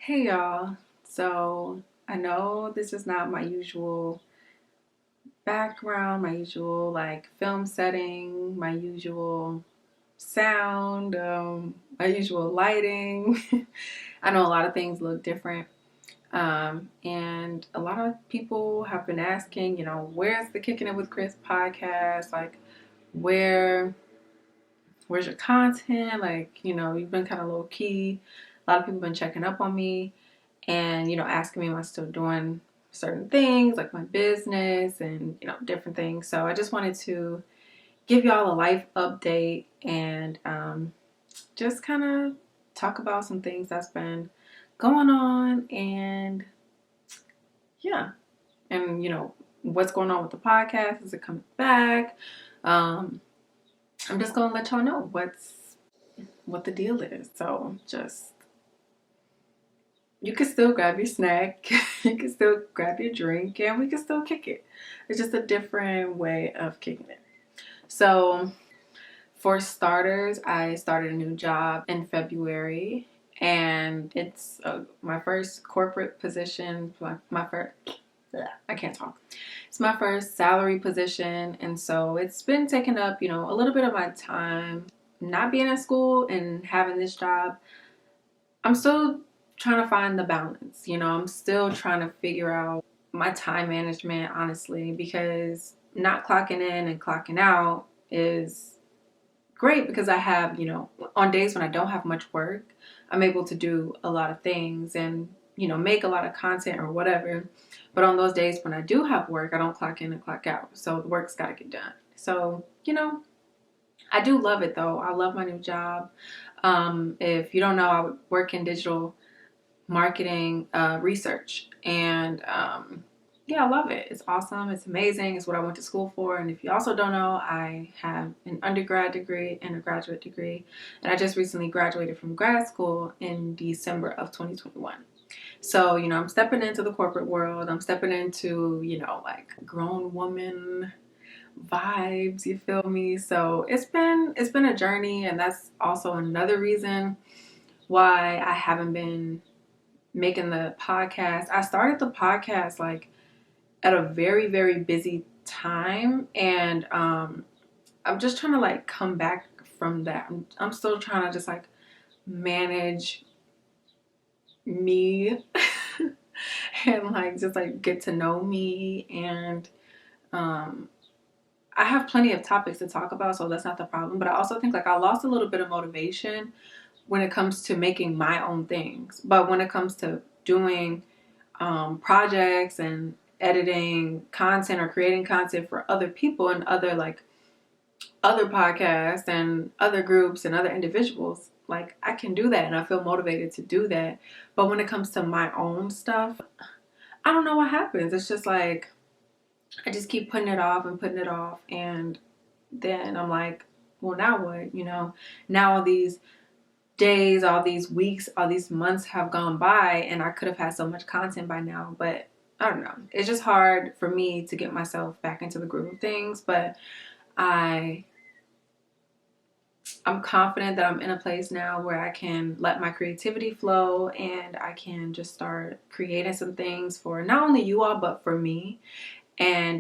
Hey y'all. So I know this is not my usual background, my usual film setting, my usual sound, my usual lighting. I know a lot of things look different. And a lot of people have been asking, where's the Kicking It with KRIS podcast? Like, where, where's your content? Like, you've been kind of low key. A lot of people have been checking up on me and asking me am I still doing certain things like my business and different things. So I just wanted to give y'all a life update and just kind of talk about some things that's been going on and yeah, and what's going on with the podcast. Is it coming back? I'm just gonna let y'all know what the deal is. So just, you can still grab your snack, you can still grab your drink, and we can still kick it. It's just a different way of kicking it. So, for starters, I started a new job in February, and it's my first corporate position. My first, I can't talk. It's my first salary position, and so it's been taking up, a little bit of my time. Not being at school and having this job, I'm still trying to find the balance. I'm still trying to figure out my time management, honestly, because not clocking in and clocking out is great because I have, on days when I don't have much work, I'm able to do a lot of things and, make a lot of content or whatever. But on those days when I do have work, I don't clock in and clock out. So the work's got to get done. So, I do love it though. I love my new job. If you don't know, I would work in digital marketing research, and yeah, I love it. It's awesome. It's amazing. It's what I went to school for. And if you also don't know, I have an undergrad degree and a graduate degree, and I just recently graduated from grad school in December of 2021. So, I'm stepping into the corporate world. I'm stepping into, like grown woman vibes, you feel me? So it's been a journey, and that's also another reason why I haven't been making the podcast. I started the podcast like at a very, very busy time, and I'm just trying to like come back from that. I'm still trying to just like manage me and like just like get to know me, and um I have plenty of topics to talk about, so that's not the problem. But I also think like I lost a little bit of motivation when it comes to making my own things. But when it comes to doing projects and editing content or creating content for other people and other podcasts and other groups and other individuals, like I can do that and I feel motivated to do that. But when it comes to my own stuff, I don't know what happens. It's just like I just keep putting it off and putting it off, and then I'm like, well, now what? Now all these days, all these weeks, all these months have gone by, and I could have had so much content by now, but I don't know. It's just hard for me to get myself back into the groove of things, but I'm confident that I'm in a place now where I can let my creativity flow and I can just start creating some things for not only you all, but for me. And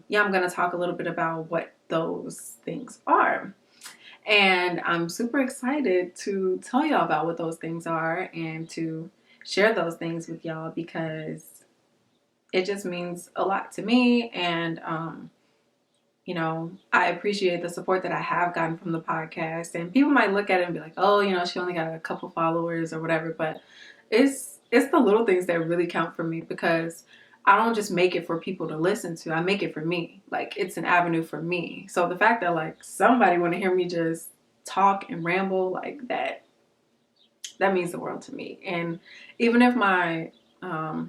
yeah, I'm going to talk a little bit about what those things are. And I'm super excited to tell y'all about what those things are and to share those things with y'all because it just means a lot to me. And, I appreciate the support that I have gotten from the podcast. And people might look at it and be like, oh, she only got a couple followers or whatever. But it's the little things that really count for me because I don't just make it for people to listen to. I make it for me. Like, it's an avenue for me. So the fact that, like, somebody want to hear me just talk and ramble like that, that means the world to me. And even if my, I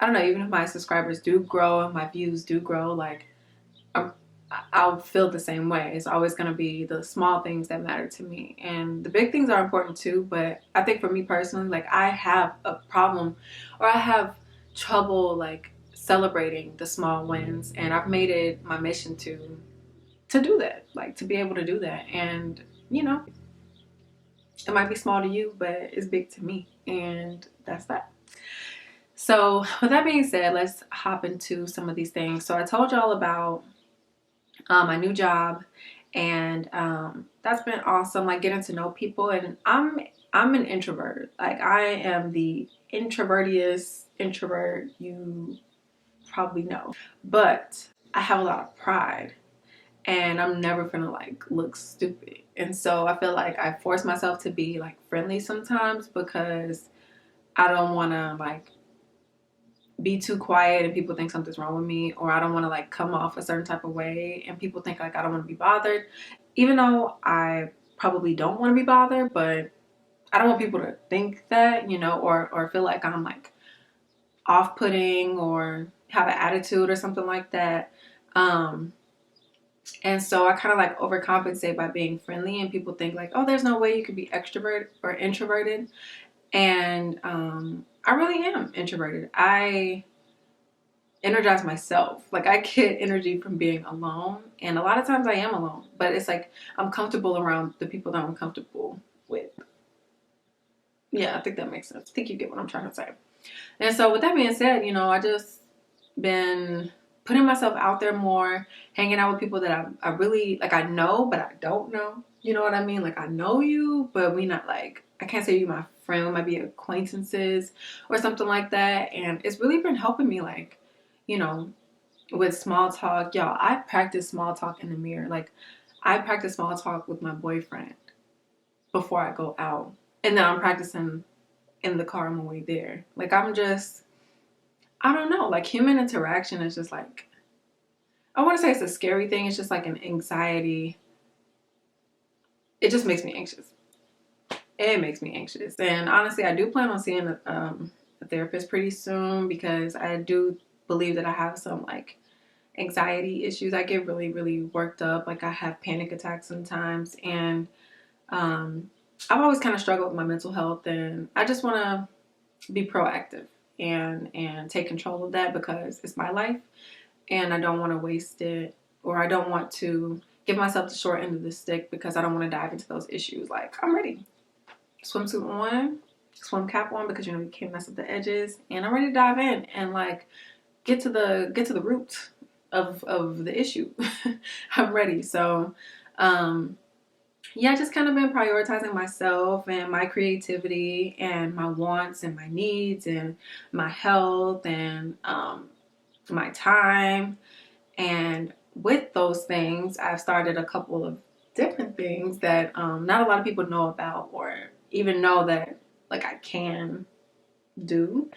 don't know, even if my subscribers do grow and my views do grow, like, I'll feel the same way. It's always going to be the small things that matter to me. And the big things are important too. But I think for me personally, like, I have a problem or I have trouble like celebrating the small wins, and I've made it my mission to do that, like to be able to do that. And It might be small to you, but it's big to me, and that's that. So with that being said, let's hop into some of these things. So I told y'all about my new job, and that's been awesome, like getting to know people. And I'm an introvert. Like, I am the introvertiest introvert you probably know, but I have a lot of pride, and I'm never gonna like look stupid. And so I feel like I force myself to be like friendly sometimes, because I don't want to like be too quiet and people think something's wrong with me, or I don't want to like come off a certain type of way and people think like I don't want to be bothered, even though I probably don't want to be bothered. But I don't want people to think that, or feel like I'm like off-putting or have an attitude or something like that. And so I kind of like overcompensate by being friendly, and people think like, oh, there's no way you could be extrovert or introverted. And I really am introverted. I energize myself. Like, I get energy from being alone, and a lot of times I am alone, but it's like I'm comfortable around the people that I'm comfortable with. Yeah, I think that makes sense. I think you get what I'm trying to say. And so with that being said, I just been putting myself out there more, hanging out with people that I really like, I know but I don't know. You know what I mean? Like, I know you, but we not like, I can't say you my friend. We might be acquaintances or something like that. And it's really been helping me, like, with small talk. Y'all, I practice small talk in the mirror. Like, I practice small talk with my boyfriend before I go out, and then I'm practicing in the car on my way there. Like, I'm just, I don't know, like, human interaction is just like, I want to say it's a scary thing. It's just like an anxiety. It just makes me anxious. It makes me anxious. And honestly, I do plan on seeing a therapist pretty soon, because I do believe that I have some like anxiety issues. I get really, really worked up. Like, I have panic attacks sometimes. And I've always kind of struggled with my mental health, and I just want to be proactive and take control of that, because it's my life and I don't want to waste it, or I don't want to give myself the short end of the stick, because I don't want to dive into those issues. Like, I'm ready. Swimsuit on, swim cap on, because you can't mess up the edges, and I'm ready to dive in and like get to the root of the issue. I'm ready. So yeah, just kind of been prioritizing myself and my creativity and my wants and my needs and my health and my time. And with those things, I've started a couple of different things that not a lot of people know about, or even know that like I can do.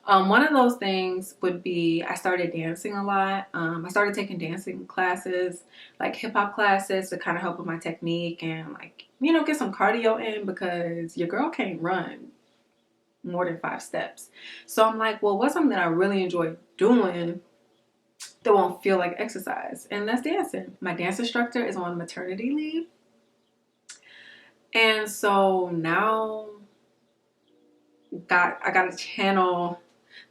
One of those things would be, I started dancing a lot. I started taking dancing classes, like hip hop classes, to kind of help with my technique and like, get some cardio in, because your girl can't run more than 5 steps. So I'm like, well, what's something that I really enjoy doing that won't feel like exercise? And that's dancing. My dance instructor is on maternity leave. And so now I got to channel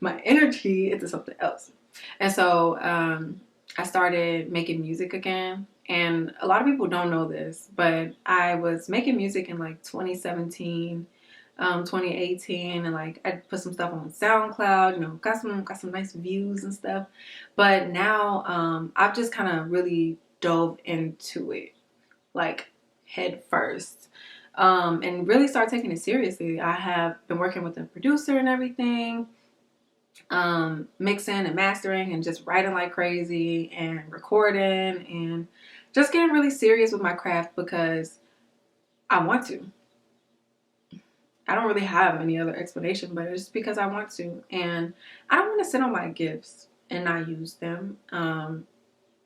my energy into something else. And so I started making music again. And a lot of people don't know this, but I was making music in like 2017, 2018, and like I put some stuff on SoundCloud, got some nice views and stuff. But now I've just kind of really dove into it, like head first. And really start taking it seriously. I have been working with a producer and everything, mixing and mastering and just writing like crazy and recording and just getting really serious with my craft, because I want to. I don't really have any other explanation, but it's because I want to. And I don't want to sit on my gifts and not use them.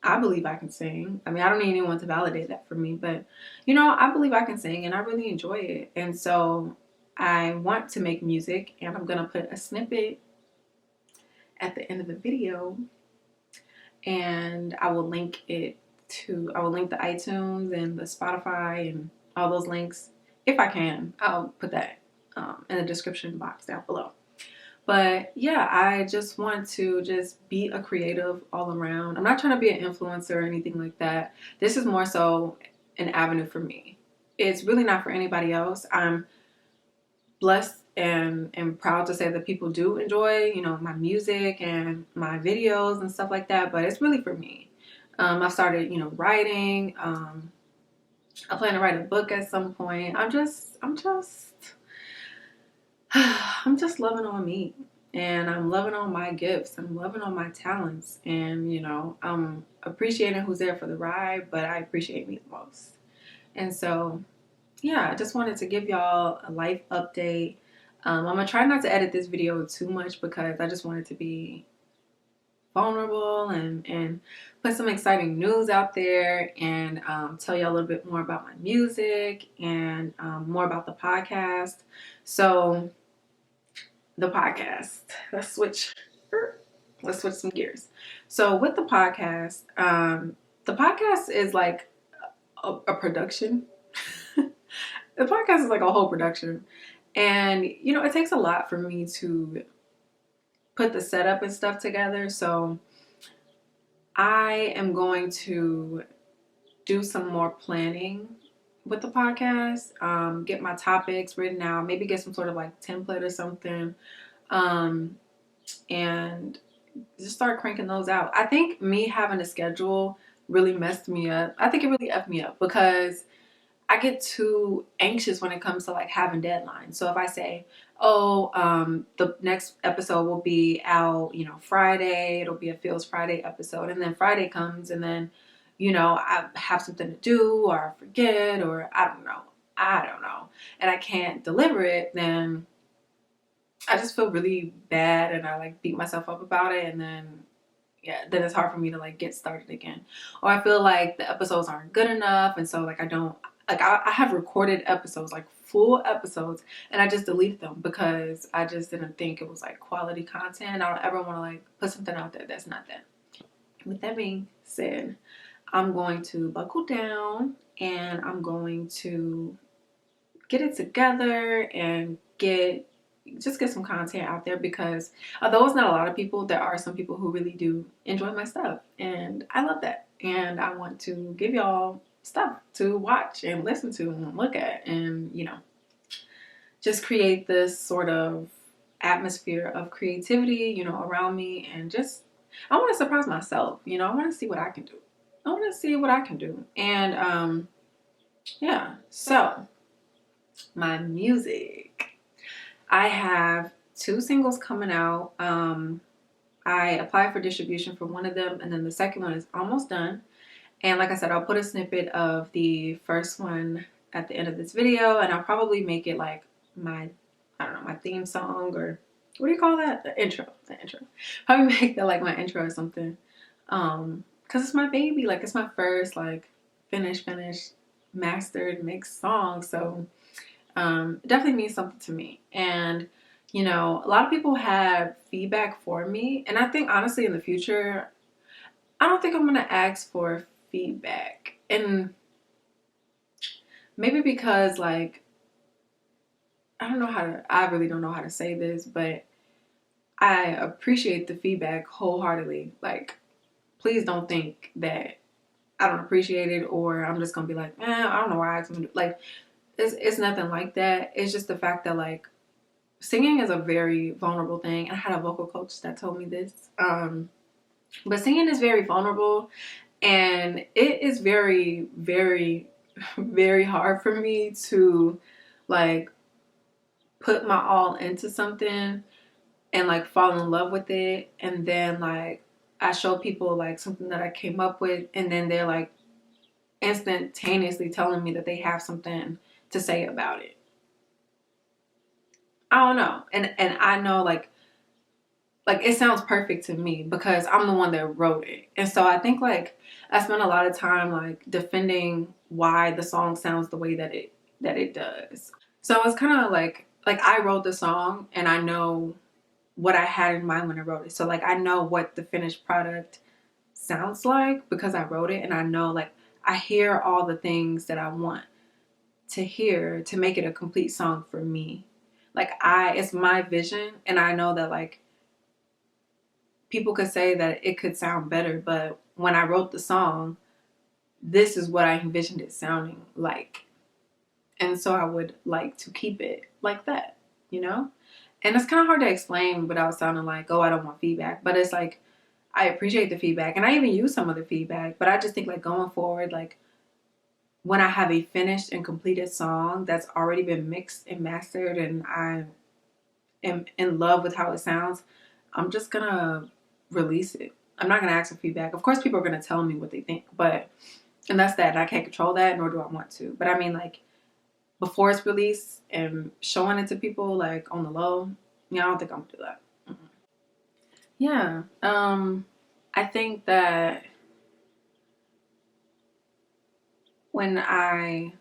I believe I can sing. I mean, I don't need anyone to validate that for me, but I believe I can sing, and I really enjoy it. And so I want to make music, and I'm going to put a snippet at the end of the video, and I will link the iTunes and the Spotify and all those links. If I can, I'll put that in the description box down below. But yeah, I just want to just be a creative all around. I'm not trying to be an influencer or anything like that. This is more so an avenue for me. it's really not for anybody else. I'm blessed and proud to say that people do enjoy, you know, my music and my videos and stuff like that, but it's really for me. I've started, you know, writing. I plan to write a book at some point. I'm just loving on me, and I'm loving on my gifts. I'm loving on my talents, and you know, I'm appreciating who's there for the ride, but I appreciate me the most. And so, yeah, I just wanted to give y'all a life update. I'm gonna try not to edit this video too much because I just want it to be vulnerable and put some exciting news out there, and tell you a little bit more about my music and more about the podcast. So the podcast, let's switch some gears. So with the podcast is like a production. The podcast is like a whole production, and you know, it takes a lot for me to put the setup and stuff together. So I am going to do some more planning with the podcast, get my topics written out, maybe get some sort of like template or something, and just start cranking those out. I think me having a schedule really messed me up. I think it really effed me up because I get too anxious when it comes to like having deadlines. So if I say, oh, the next episode will be out, you know, Friday, it'll be a Feels Friday episode. And then Friday comes and then, you know, I have something to do or I forget or I don't know. And I can't deliver it, then I just feel really bad and I like beat myself up about it. And then, yeah, then it's hard for me to like get started again. Or I feel like the episodes aren't good enough. And so like I have recorded episodes, like full episodes, and I just deleted them because I just didn't think it was like quality content. I don't ever want to like put something out there that's not that. With that being said, I'm going to buckle down and I'm going to get it together and get some content out there, because although it's not a lot of people, there are some people who really do enjoy my stuff, and I love that. And I want to give y'all stuff to watch and listen to and look at, and you know, just create this sort of atmosphere of creativity, you know, around me. And just, I want to surprise myself, you know. I want to see what I can do. And yeah, so my music, I have 2 singles coming out. I applied for distribution for one of them, and then the second one is almost done. And like I said, I'll put a snippet of the first one at the end of this video, and I'll probably make it like my, I don't know, my theme song, or what do you call that? The intro. Probably make that like my intro or something. Cause it's my baby, like it's my first like finished, mastered, mixed song. So it definitely means something to me. And you know, a lot of people have feedback for me, and I think honestly in the future, I don't think I'm gonna ask for feedback. And maybe because like I really don't know how to say this, but I appreciate the feedback wholeheartedly. Like, please don't think that I don't appreciate it, or I'm just gonna be like, I don't know why I asked them to do. Like, it's nothing like that. It's just the fact that like singing is a very vulnerable thing. I had a vocal coach that told me this. But singing is very vulnerable, and it is very, very, very hard for me to like put my all into something and like fall in love with it, and then like I show people like something that I came up with, and then they're like instantaneously telling me that they have something to say about it. I don't know. And I know like it sounds perfect to me because I'm the one that wrote it. And so I think like I spent a lot of time like defending why the song sounds the way that it does. So it's kind of like I wrote the song and I know what I had in mind when I wrote it. So like I know what the finished product sounds like because I wrote it, and I know like I hear all the things that I want to hear to make it a complete song for me. Like it's my vision, and I know that like people could say that it could sound better, but when I wrote the song, this is what I envisioned it sounding like. And so I would like to keep it like that, you know? And it's kind of hard to explain without sounding like, oh, I don't want feedback. But it's like, I appreciate the feedback. And I even use some of the feedback. But I just think like going forward, like when I have a finished and completed song that's already been mixed and mastered and I am in love with how it sounds, I'm just going to release it. I'm not going to ask for feedback. Of course, people are going to tell me what they think. But, and that's that. I can't control that, nor do I want to. But I mean, like, before it's released and showing it to people like on the low, yeah, I don't think I'm gonna do that. Yeah. I think that when I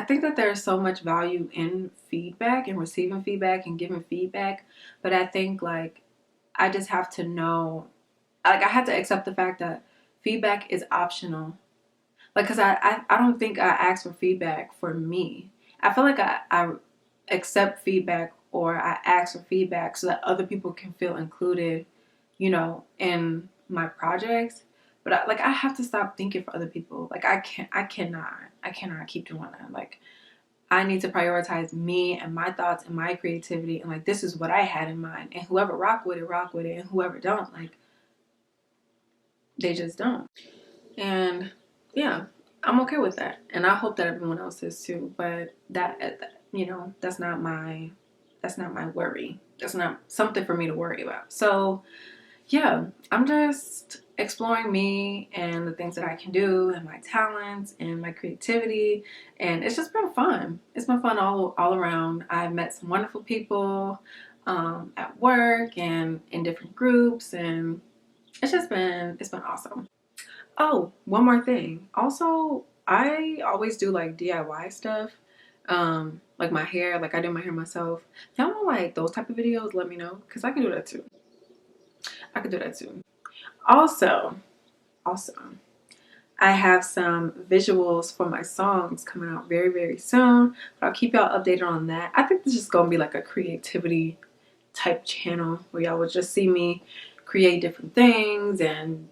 think that there's so much value in feedback and receiving feedback and giving feedback, but I think like I just have to know, like I have to accept the fact that feedback is optional. Like, cause I don't think I ask for feedback for me. I feel like I accept feedback or I ask for feedback so that other people can feel included, you know, in my projects. But I have to stop thinking for other people. Like I cannot keep doing that. Like I need to prioritize me and my thoughts and my creativity. And like, this is what I had in mind. And whoever rock with it. And whoever don't, like, they just don't. And yeah, I'm okay with that. And I hope that everyone else is too. But that you know, that's not my worry. That's not something for me to worry about. So yeah, I'm just exploring me and the things that I can do and my talents and my creativity. And it's just been fun. It's been fun all around. I've met some wonderful people at work and in different groups. And it's been awesome. Oh, one more thing. Also, I always do like DIY stuff. Like my hair, like I do my hair myself. If y'all want like those type of videos, let me know. Because I can do that too. I could do that too. Also, I have some visuals for my songs coming out very, very soon. But I'll keep y'all updated on that. I think this is gonna be like a creativity type channel where y'all will just see me create different things and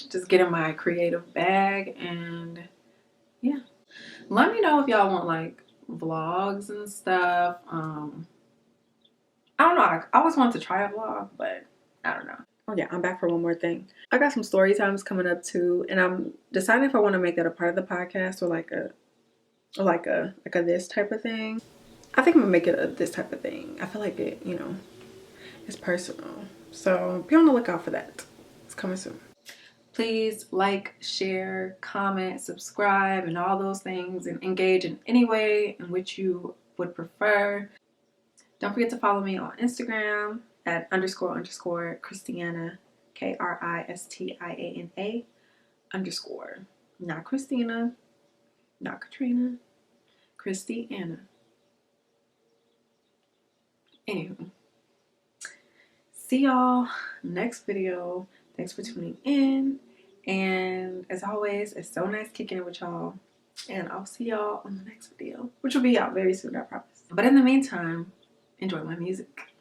just get in my creative bag. And yeah, let me know if y'all want like vlogs and stuff. I don't know. I always wanted to try a vlog, but I don't know. Oh yeah, I'm back for one more thing. I got some story times coming up too, and I'm deciding if I want to make that a part of the podcast or like a this type of thing. I think I'm gonna make it a this type of thing. I feel like it, you know, it's personal. So be on the lookout for that. It's coming soon. Please like, share, comment, subscribe, and all those things, and engage in any way in which you would prefer. Don't forget to follow me on Instagram at __ Christiana, KRISTIANA _ Not Christina, not Katrina, Christiana. Anywho, see y'all next video. Thanks for tuning in. And as always, it's so nice kicking it with y'all. And I'll see y'all on the next video, which will be out very soon, I promise. But in the meantime, enjoy my music.